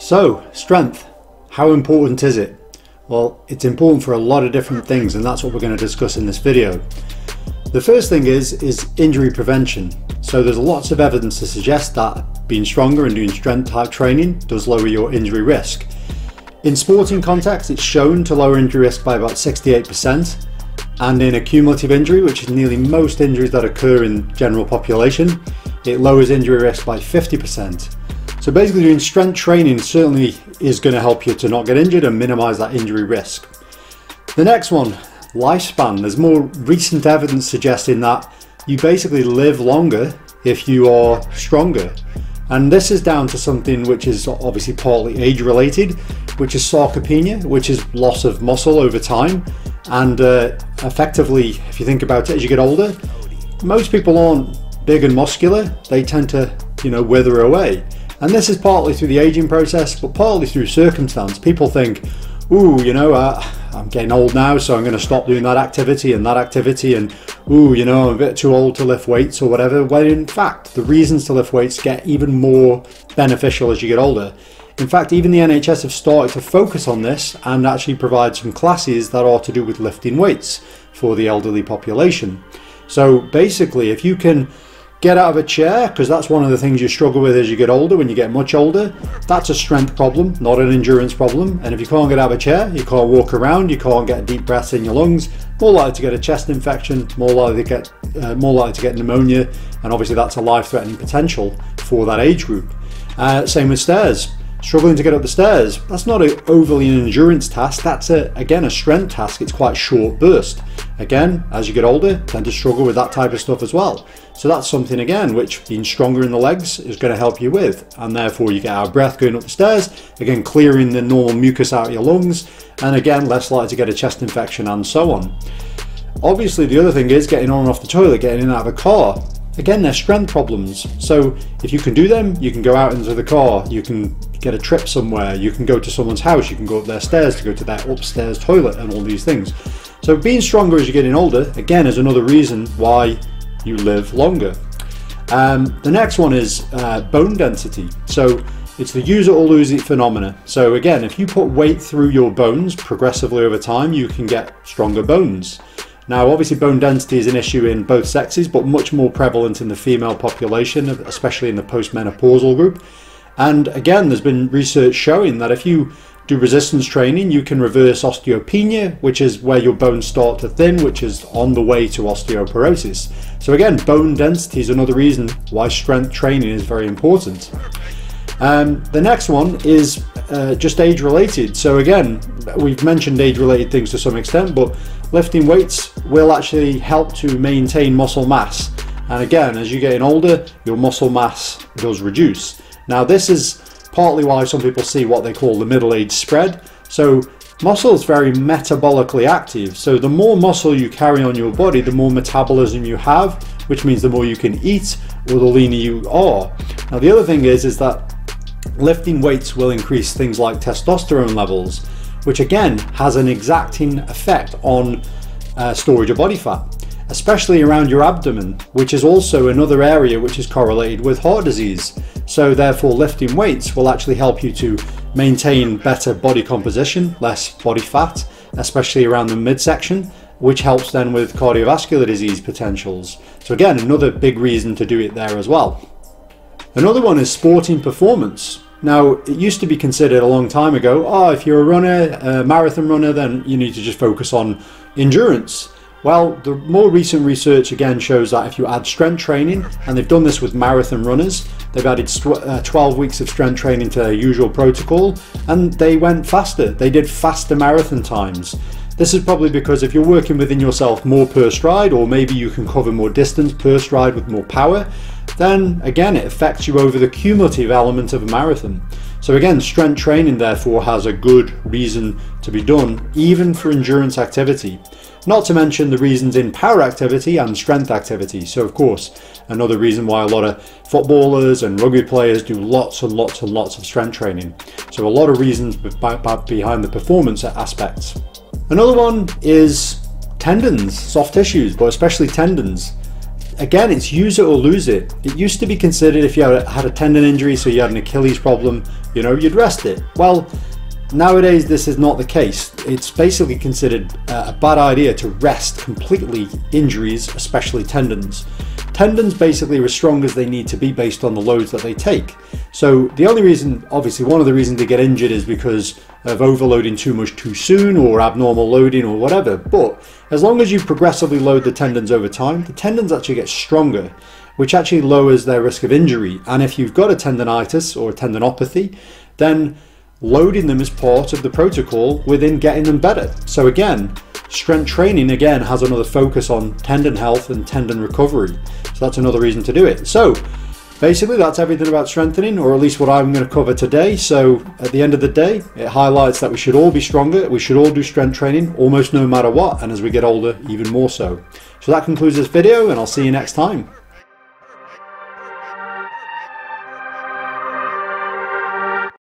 So, strength, how important is it? Well, it's important for a lot of different things, and that's what we're going to discuss in this video. The first thing is injury prevention. So there's lots of evidence to suggest that being stronger and doing strength type training does lower your injury risk. In sporting context, it's shown to lower injury risk by about 68%, and in a cumulative injury, which is nearly most injuries that occur in general population, it lowers injury risk by 50%. So basically doing strength training certainly is going to help you to not get injured and minimize that injury risk. The next one, lifespan. There's more recent evidence suggesting that you basically live longer if you are stronger. And this is down to something which is obviously partly age related, which is sarcopenia, which is loss of muscle over time. And effectively, if you think about it, as you get older, most people aren't big and muscular. They tend to, wither away. And this is partly through the aging process, but partly through circumstance. People think, ooh, I'm getting old now, so I'm going to stop doing that activity, and ooh, I'm a bit too old to lift weights or whatever. When in fact, the reasons to lift weights get even more beneficial as you get older. In fact, even the NHS have started to focus on this and actually provide some classes that are to do with lifting weights for the elderly population. So basically, if you can get out of a chair, because that's one of the things you struggle with as you get older. When you get much older, that's a strength problem, not an endurance problem. And if you can't get out of a chair, you can't walk around, you can't get deep breaths in your lungs, more likely to get a chest infection, more likely to get pneumonia, and obviously that's a life-threatening potential for that age group. Same with stairs. Struggling to get up the stairs, that's not overly an endurance task, that's again a strength task. It's quite short burst. Again, as you get older, tend to struggle with that type of stuff as well. So that's something again which being stronger in the legs is going to help you with, and therefore you get out of breath going up the stairs, again clearing the normal mucus out of your lungs, and again less likely to get a chest infection and so on. Obviously the other thing is getting on and off the toilet, getting in and out of a car. Again, they're strength problems. So if you can do them, you can go out into the car, you can get a trip somewhere, you can go to someone's house, you can go up their stairs to go to their upstairs toilet and all these things. So being stronger as you're getting older, again, is another reason why you live longer. The next one is bone density. So it's the use it or lose it phenomena. So again, if you put weight through your bones progressively over time, you can get stronger bones. Now obviously bone density is an issue in both sexes, but much more prevalent in the female population, especially in the postmenopausal group. And again, there's been research showing that if you do resistance training, you can reverse osteopenia, which is where your bones start to thin, which is on the way to osteoporosis. So again, bone density is another reason why strength training is very important. The next one is just age related. So again, we've mentioned age related things to some extent, but lifting weights will actually help to maintain muscle mass. And again, as you're getting older, your muscle mass does reduce. Now this is partly why some people see what they call the middle age spread. So muscle is very metabolically active. So the more muscle you carry on your body, the more metabolism you have, which means the more you can eat or the leaner you are. Now the other thing is that lifting weights will increase things like testosterone levels, which again has an exacting effect on storage of body fat, especially around your abdomen, which is also another area which is correlated with heart disease. So therefore lifting weights will actually help you to maintain better body composition, less body fat, especially around the midsection, which helps then with cardiovascular disease potentials. So again, another big reason to do it there as well. Another one is sporting performance. Now, it used to be considered a long time ago, if you're a runner, a marathon runner, then you need to just focus on endurance. Well, the more recent research again shows that if you add strength training, and they've done this with marathon runners, they've added 12 weeks of strength training to their usual protocol, and they went faster. They did faster marathon times. This is probably because if you're working within yourself more per stride, or maybe you can cover more distance per stride with more power, then again it affects you over the cumulative element of a marathon. So again, strength training therefore has a good reason to be done, even for endurance activity. Not to mention the reasons in power activity and strength activity. So of course, another reason why a lot of footballers and rugby players do lots and lots and lots of strength training. So a lot of reasons behind the performance aspects. Another one is tendons, soft tissues, but especially tendons. again, it's use it or lose it. It used to be considered if you had a tendon injury, so you had an Achilles problem, you know, you'd rest it. Well, nowadays this is not the case. It's basically considered a bad idea to rest completely injuries, especially tendons. Tendons basically are as strong as they need to be based on the loads that they take. So the only reason, obviously one of the reasons they get injured is because of overloading too much too soon or abnormal loading or whatever. But as long as you progressively load the tendons over time, the tendons actually get stronger, which actually lowers their risk of injury. And if you've got a tendonitis or a tendinopathy, then loading them is part of the protocol within getting them better. So again, strength training again has another focus on tendon health and tendon recovery. So that's another reason to do it. So basically that's everything about strengthening, or at least what I'm going to cover today. So at the end of the day, it highlights that we should all be stronger. We should all do strength training almost no matter what. And as we get older, even more so. So that concludes this video, and I'll see you next time.